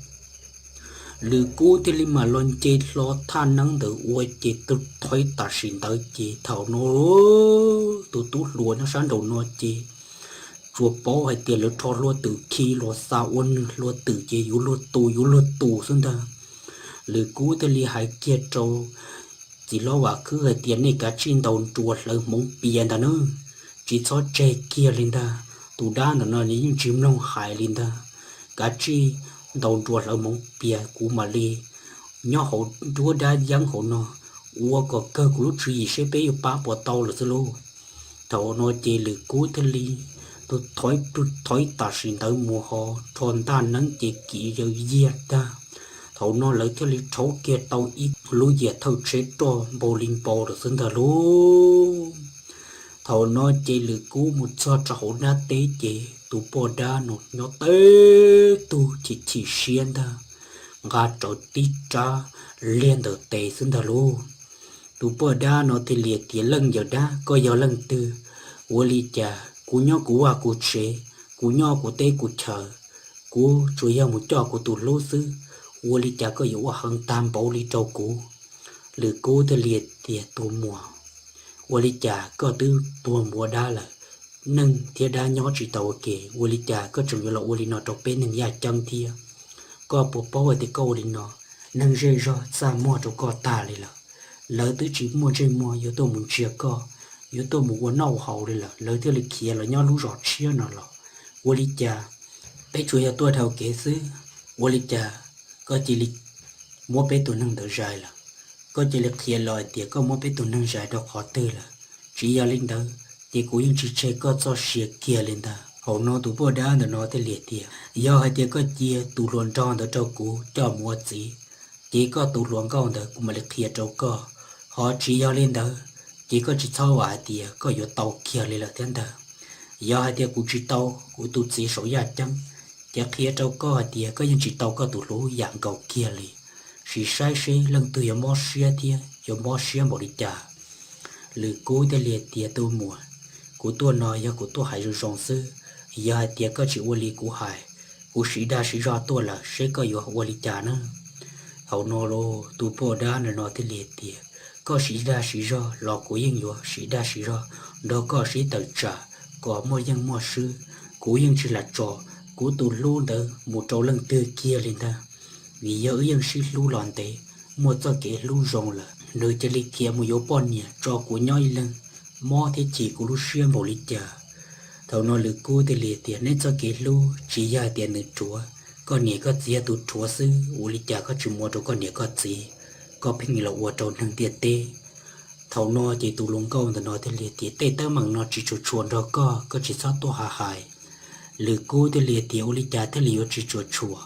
lừa cú thì mà lon chơi lo than năng được uai chơi tụt thoi ta xin tới chơi thầu nó tụt luôn nó sáng đầu nó chơi chùa bó hay tiền lừa thò luôn từ khi lo sao ôn luôn từ chơi yếu luôn tù xuống ta lừa cú thì hay kia trâu chỉ loว่าคือให้tiền này cả trên đầu chùa lỡ mong tiền ta nữa chỉ cho chơi kia lên ta tụ đa nó những chim long hại lên ta cả chi đầu chùa lỡ mong bia của mà li nhỏ hậu chúa đa giang hậu nó ua có cơ của lúc gì sẽ bé yêu ba bỏ tàu là solo thầu nó chơi lừa cú thế li tôi thói ta xin tới mùa họ thôn ta nắng chơi kỹ rồi giết ta thầu nó lấy theo lý thấu kia tàu ít lúa dệt thâu chế to bồ linh bồ được sinh thờ luôn thầu nó chơi lừa cú một cho hậu na tế chế tụ bò đa nốt nhỏ tế tụ chỉ xiên ta gà trâu tí cha liên được tế sinh thờ luôn tụ bò đa nó thì liệt tiền lần giờ đa có giờ lần tư vô lý cha cú nhỏ cú à cú chế cú nhỏ cú tế cú chờ cú chủ yếu một cho của tụ lô sư vô lý cha có yếu hơn tam bảo lý trâu cú lừa cú thì liệt tiền tụ mùa vô lý cha có tư tụ mùa đa là nâng thì đa nhỏ chỉ tàu kể vô lý cha có chừng là vô lý nó trâu bên nâng nhà chân thia có bộ bảo thì câu đi nó nâng dây ra xa mua cho có ta đi là lỡ tới chỉ mua dây mua yếu tố muốn chia co yếu tố muốn quần nâu hậu đi là lỡ tới lịch kia là nhau lú rõ chia nó là vô lý cha bé chuối ở tuổi thầu kế xứ vô lý cha có chỉ lịch mua bé tụi nâng đỡ dài là có chỉ lịch kia lòi tiệt có mua bé tụi nâng dài đọc họ tư là chỉ giờ linh đỡ thì cũng những chỉ chơi có cho xịt kia lên ta hậu nó tụ bữa đá nó tới liệt tiệt do hai tiệt có chia tụ luồn tròn đỡ trâu cũ cho mua chỉ có tụ luồn con đỡ cũng mà lịch kia trâu co họ chỉ giờ lên đỡ chỉ có chỉ thao vải tiệt có yếu tàu kia lên là thiên đỡ do hai tiệt cũng chỉ tàu cũng tụ chỉ số giá chăng tiệt kia trâu co tiệt có những chỉ tàu có tụ lúa dạng cầu kia liền chỉ sai sai lần từ mò xia tiệt mò xia một đi trả lừa cố để liệt tiệt tu mùa của tôi nói do của tôi hay rồi rong sư giờ tiệt có chịu vô lý của hải của sĩ đa sĩ ra tôi là sẽ có yếu vô lý trả nữa hậu nó lô tu bồ đa nó thì liệt tiệt có sĩ đa sĩ ra lọ của yên yếu sĩ đa sĩ ra đó có sĩ tự trả có mua dân mua sư của yên chỉ là trò của tu luôn đó một trâu lần từ kia lên ta vì giờ yên sĩ lưu loạn tế một cho kẻ lưu rong là nơi cho lịch kia một yếu bọn nhỉ trò của nhoi lần mò thế chỉ của lúc xuyên bộ lịch chờ thầu nó lừa cô thì liệt tiền nên cho kẻ lưu chỉ ra tiền được chúa con nhỉ có gì tụt chúa sư u lịch chờ có chịu mua cho con nhỉ có gì có phình là uo trâu nâng tiền tê thầu nó chỉ tụ lúng câu thì nó thì liệt tiền tê tớ mằng nó chỉ chuồn đó có chỉ sao to hà hại lừa cô thì liệt tiền u lịch chờ thì liệt chỉ chùa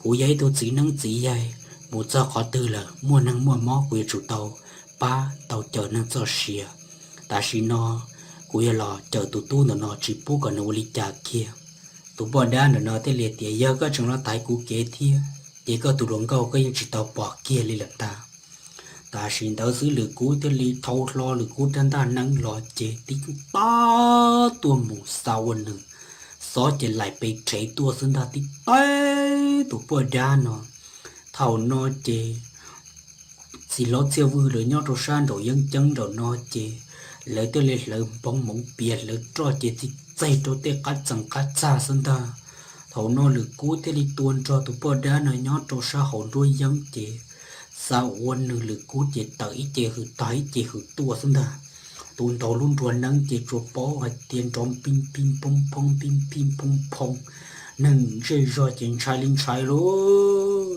cú giấy tôi chỉ nâng chỉ giấy một giờ khó tư là mua năng mua mó của chủ tàu ba tàu chở năng cho xìa ta xí nó của lò chở tụ tu nó chỉ bố còn nó lý trả kia tụ bỏ đá nó tới liệt tiền giờ có chúng nó tại cú kế thia chỉ có tụ luồng câu có những chỉ tàu bỏ kia li lập ta ta xin tao xứ lửa cú thế li thâu lo lửa cú trên ta nắng lo chế tính ta tua mù sao nữa xó chế lại bị chế tua xin ta tí té tụ bữa đa nó thầu nó chế xì lót siêu vui lửa nhau rồi san rồi dân chân rồi nó chế lỡ tôi lên lỡ bóng mỏng bìa lỡ cho chế thì dây cho tê cắt chẳng cắt xa xin ta thầu nó lửa cú thế li tuôn cho tụ bữa đa nó nhau rồi sa hồn đuôi dân chế sao quân nữ lực cú chế tới chế hử tua xin ta tuôn tàu luôn tuôn nắng chế chuột bó hay tiền trống pin pin pong pong nâng rơi roi trên trái linh trái lố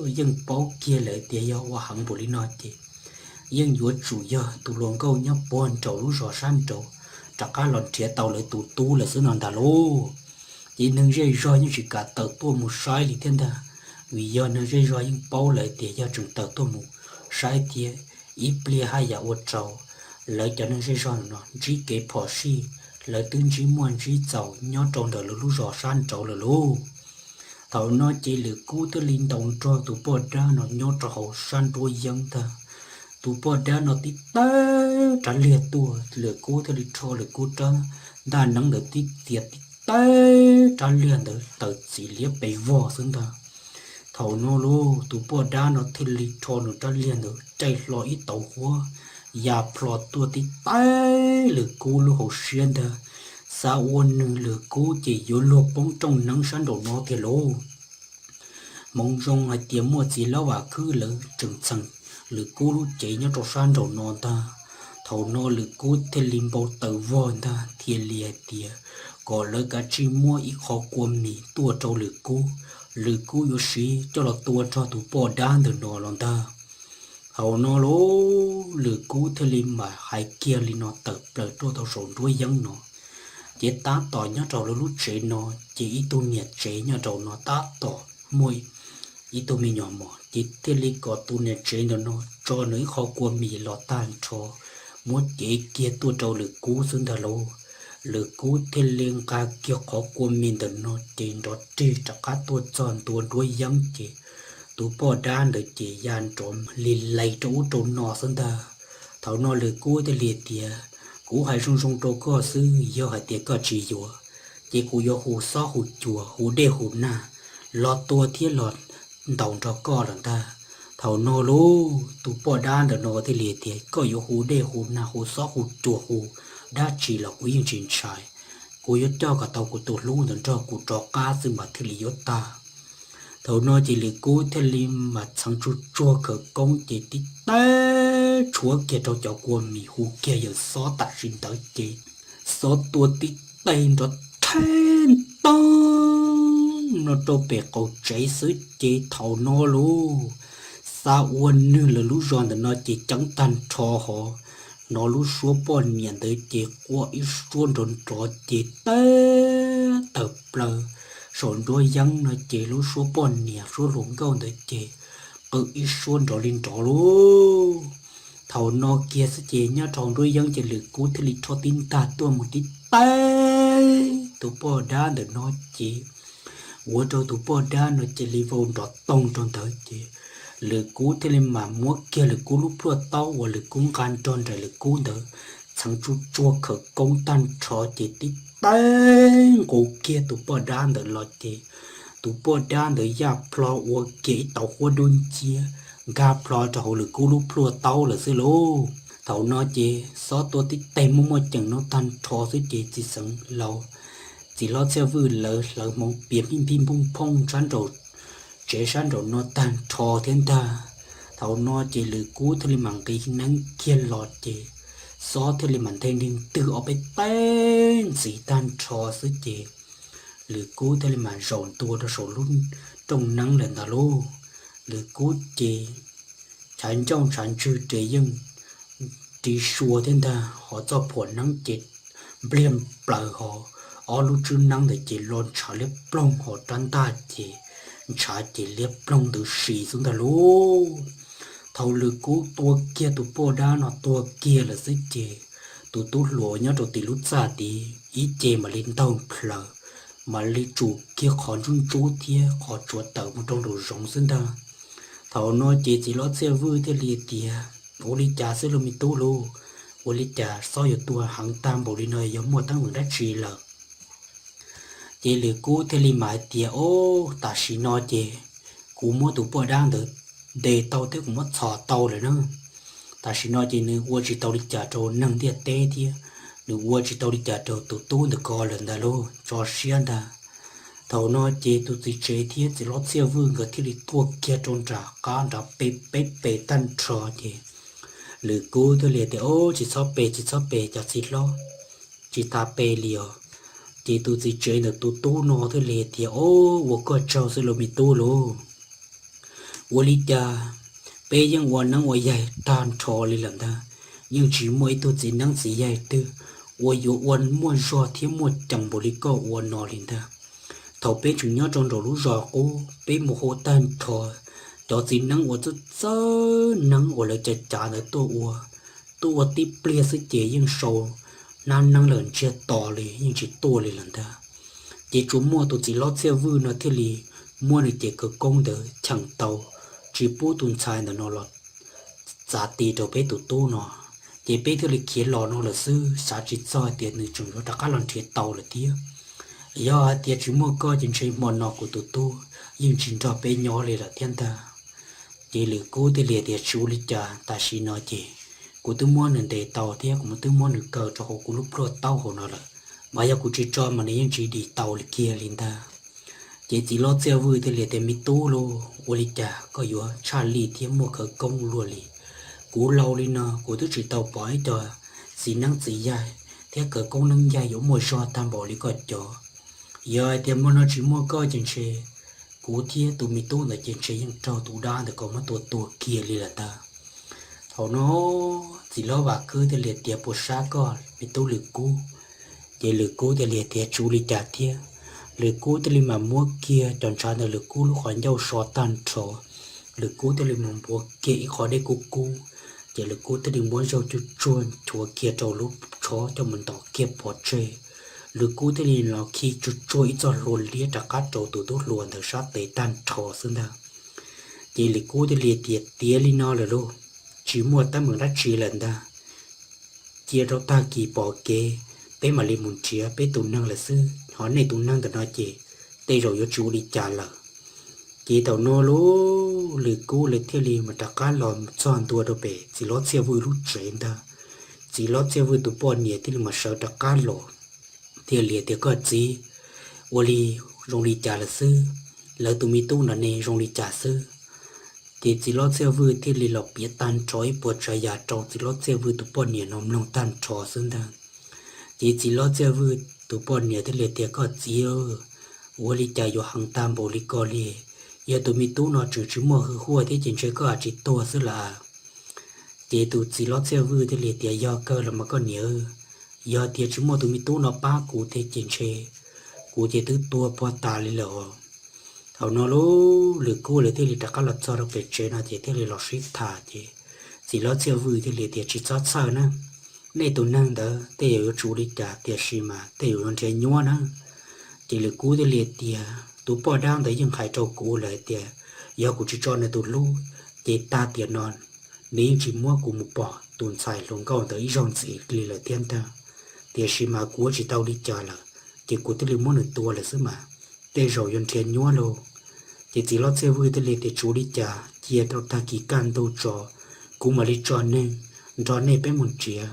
dân bó kia lại tiền yêu hoa hằng bồ lý nói chế dân vua chủ giờ tụ luồng câu nhóc bòn trầu lú rò san trầu chắc cá lòn trẻ tàu lại tụ tu là xứ non đà lô chỉ nâng rơi roi như chỉ cả tàu tua một sai thì thiên ta vì do nâng rơi roi những bao lại tiền yêu chừng tàu tua một sai tiền ít bia hai giờ ô trầu lợi cho nên rơi roi nó chỉ kế bỏ xi lợi tương chỉ muốn chỉ giàu nhớ tròn đời lú rò san trầu là lô tàu nó chỉ lừa cú tới linh động cho tụ bò ra nó nhớ trò hậu san đôi dân ta tụ bò ra nó tí té trả liệt tua lừa cú tới linh cho lừa cú ra đa nắng được tí tiệt tí té trả liền được tự chỉ liệt bị vò xuống ta thầu nó lô tụ bò ra nó thì linh cho nó trả liền được chạy lo ít tàu hoa ya plot tua tí té lừa cú lô hậu xuyên ta sao quân lừa cú chỉ vô lô bóng trong nắng sáng đầu nó thì lô mong rong hay tiếng mua chỉ lâu và cứ lỡ chừng chừng lừa cú lú chỉ nhớ trong sáng đầu nó ta thầu nó lừa cú thì lim bao tử vòn ta thì lìa tía có lỡ cả chi mua ít khó quâm mì tua trâu lừa cú vô sĩ cho là tua cho tụ bò đan từ nó lon ta hầu nó lố lừa cú thì lim mà hai kia li nó tập lỡ cho tao sồn đuôi dân nó chỉ tá tỏi nhớ trâu lú chế nó chỉ tu nhiệt chế nhớ trâu nó tá tỏi môi ít tôi mình nhỏ mỏ chỉ thiết lý có tu nè chế nó cho nơi khó qua mì lọt tan cho muốn chế kia tu trâu lực cú xuống thà lô lực cú thiết liên ca kia khó qua mình từ nó trên đó chỉ cho cá tu tròn tu đuôi dân chỉ tu bỏ đan được chỉ gian trộm liền lấy chỗ trộm nọ xuống thà thảo nó lực cú thì liệt tiệt cú hay sung sung trâu có sư do hay tiệt có chỉ dùa chỉ cú do hù xó hù chùa hù đê hù na lọt tua thiết lọt đồng cho co lần ta thầu nô lô tụ bỏ đan được nô thì liệt thì có yếu hú đê hú na hú xó hú chùa hú đã chỉ là quý nhân trình trái cô yếu cho cả tàu của tụ lũ đừng cho cụ trò cá xưng mà thì liệt ta thầu nô chỉ liệt cú thì lim mà sang chú chua cờ công chỉ tí té chúa kia cho cháu quân mì hú kia giờ xó tạ sinh tới chị xó tua tí tên cho thêm to nó cho bè cầu cháy sứ chế thầu nó luôn sao quân như là lú giòn thì nó chỉ trắng tan cho họ nó lú số bọn miền tới chế qua ít xuân đồn trọ chế té tập lờ sồn đôi dân nó chế lú số bọn nè số lủng câu tới chế cứ ít xuân trọ lên trọ luôn thầu nó kia sẽ chế nhá tròn đôi dân chế lực cú thì lịch cho tin ta tua một tí té tụ bỏ đá để nó chế của tôi tụ bỏ đá nó chỉ li vô đọt tông trong tới chỉ lừa cú thế nên mà mua kia lừa cú lúc lúa tao và lừa cú gan tròn rồi lừa cú đỡ chẳng chú chua khởi công tan trò chỉ tí tên cổ kia tụ bỏ đá đỡ lọt chỉ tụ bỏ đá đỡ ya plo và kỹ tàu hoa đun chia ga plo cho họ lừa cú lúc lúa tao là xí lô tàu nó chỉ xóa tua tí tên mua chẳng nó tan trò xí chỉ sống lâu chỉ lo theo vừa lỡ mong biển pin bung phong san rồi chế san rồi nó tan trò thiên ta thầu nó chỉ lừa cú thôi mảng cái nắng kia lọt chỉ gió thôi mảng thêm đi từ ở bên tên gì tan trò xứ chỉ lừa cú thôi mảng rộn tua đó sổ luôn trong nắng lên ta lô lừa cú chỉ sản trong sản trừ chế dân chỉ xua thiên ta họ cho phổ nắng chết bliêm bờ họ ở lúc trước năng để chỉ lon trả liếp plong họ trăn ta chỉ liếp plong từ xì xuống ta lô thầu lừa cú tua kia tụ bò đá nó tua kia là sức chè tụ tú lúa nhá tụ tì lút xa tí ý chè mà lên tàu phở mà lấy chủ kia khó run chú thia khó chuột tàu một trong đồ rồng xuống ta thầu nó chỉ lo xe vui thế liệt tìa ô lý trả xứ luôn mi tu luôn ô lý trả so ở tua hàng tam bộ đi nơi giống mua tăng mừng đất trì lợ chị lừa cú thế li mãi tiệt ô ta xí no chị cú mua tụ bữa đang được để tàu thế cũng mất sò tàu rồi nữa ta xí no chị nữa ô chỉ tàu đi trả trâu nâng tiệt tê tiệt nữa ô chỉ tàu đi trả trâu tụ tu được co lần đó luôn cho xiên ta thầu nó chế tụ chỉ chế thiết chỉ lót xe vương cái thiết đi tua kia trôn trả cá đã bê tan trò chị lừa cú tôi liền thì ô chỉ so bê cho xịt lo chỉ ta bê liều chỉ tụ chỉ chơi được tụ tu nó thôi liền thì ô我个招是罗米多咯我理解bây giờ我能我也tan trò lên làm ta nhưng chỉ mỗi tụ chỉ năng chỉ dạy từ我有我muốn说天我chẳng bổ lý có我nó lên ta thầu bé chủ nhớ trong đầu lú giò cô bé một hồ tan trò đó chỉ năng我就真能我来จะจ่า的ตัวที่เปลี่ยนสิเจยังโซnăng lượng chia tỏเลยnhưng chỉ toเลยlần ta chỉ chủ mua tụi chỉ lót xe vư nó thế li mua được chỉ cơ công đỡ chẳng tàu chỉ bố tuần sai nó lọt giá tỷ đầu bé tụi tu nó chỉ bé thế li kia lò nó là sư xã chỉ soi tiền người chủ nó đã các lần thiệt tàu là tiếc do tiền chỉ mua coi chỉ chơi mòn nọ của tụi tu nhưng chỉ cho bé nhỏเลยlà thiên ta chỉ lừa cố thế li tiền chú li cha ta chỉ nói chỉกูตื้อม้วนหนึ่งเดตต่อเที่ยกูมันตื้อม้วนหนึ่งเกิดจากกูลุกโปรดเต้าหัวนั่นแหละมาอยากกูจีจอมันยังจีดีเต้าลิเกียลินตาเจจีรอดเซวือที่เหลือแต่มิตู้โลวลิจ่าก็อยู่ชาลีที่มัวเคยกงลัวลีกูเล่าลินะกูตื้อจีเต้าปล่อยจอสีนั่งสีใหญ่เที่ยเกิดกงนั่งใหญ่อยู่มัวชอตามบ่อลิก็จอยอยเที่ยมันจีมัวก็จังเชกูเที่ยตัวมิตู้แต่จังเชยังเจ้าตัวด้านแต่ก็มาตัวเกียลิละตาเขาโน้chỉ lo bà cứ thì liệt tiệt bột sa con bị tu lử cú để lử cú thì liệt tiệt chú li trả tiệt lử cú thì mà mua kia chọn chọn là lử cú lúc khoản dâu sọ tan trổ lử cú thì mà mua kia khó để cú để lử cú thì muốn dâu chút chuồn chùa kia trâu lúc chó cho mình tỏ kia bỏ chơi lử cú thì là khi chút trôi cho luồn lia trả cát trâu tụt tốt luồn từ sát tới tan trổ xương ta để lử cú thì liệt tiệt tiệt li no là luôn chỉ mua ta mừng đã chỉ lần ta chia đâu ta kỳ bỏ kê bé mà lên muốn chia bé tụ năng là sư họ này tụ năng từ nói chị tây rồi yo chú đi trả lợ chị tàu nô lú lử cú lử theo li mà đặt cá lòm chọn tua đâu bé chỉ lót xe vui lúc chuyện ta chỉ lót xe vui tụ bọn nhẹ thì mà sợ đặt cá lò thì liệt thì có gì oli rong đi trả là sư lỡ tụ mi tu là nè rong đi trả sư thì chỉ lót xe vui thì lì lọc biết tan trói bột trái giá trong chỉ lót xe vui tụ bọn nhẹ nòng nòng tan trò xương ta chỉ lót xe vui tụ bọn nhẹ thì lì tiệt có gì ơ ô lì chạy vô hàng tam bộ lì co lì giờ tụ mi tú nó chỉ mua hư hua thì chỉ chơi có chỉ to xứ là thì tụ chỉ lót xe vui thì lì tiệt do cơ là mà có nhớ giờ tiệt chỉ mua tụ mi tú nó ba cụ thì chỉ chơi cụ thì thứ tua po ta lì lợ họ nói lú lừa cô lấy thì đặt các lọt cho nó về chơi nào thì thế là lọt ship thả thì chỉ lọt chơi vui thì lấy tiền chỉ cho sao nữa này tụi năng đó tiêu chủ đi trả tiền xí mà tiêu nó chơi nhua nữa chỉ lừa cô thì lấy tiền tụi bỏ đang thấy những khai trâu cô lấy tiền giờ cô chỉ cho này tụi lú chỉ ta tiền non nếu chỉ mua cùng một bỏ tụi xài lồng câu tới rong gì lấy lại tiền ta tiền xí mà cô chỉ tao đi trả là chỉ cô tới lấy mua được tua là xứ mà để rồi yon tiền nhua lô chỉ lót xe vui tới để chú đi trả chia đâu ta kỳ can đâu trò cũng mà đi tròn nên bé muốn chia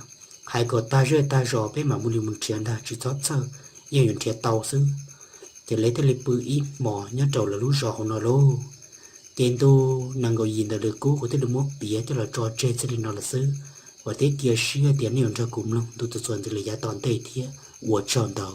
hai個ta rơi ta rò bé mà muốn chia ta chỉ chót sơ yên yon tiền tàu xứ chỉ lấy tới bự ít mỏ nhớ trầu là lú rò nó lô tiền tu năng gọi nhìn được cố của tới được mua bía cho là trò chơi sẽ nó là xứ và tới kia xưa tiền này cho cùng luôn tôi xuân thì là giá toàn tây thiệt của tròn đầu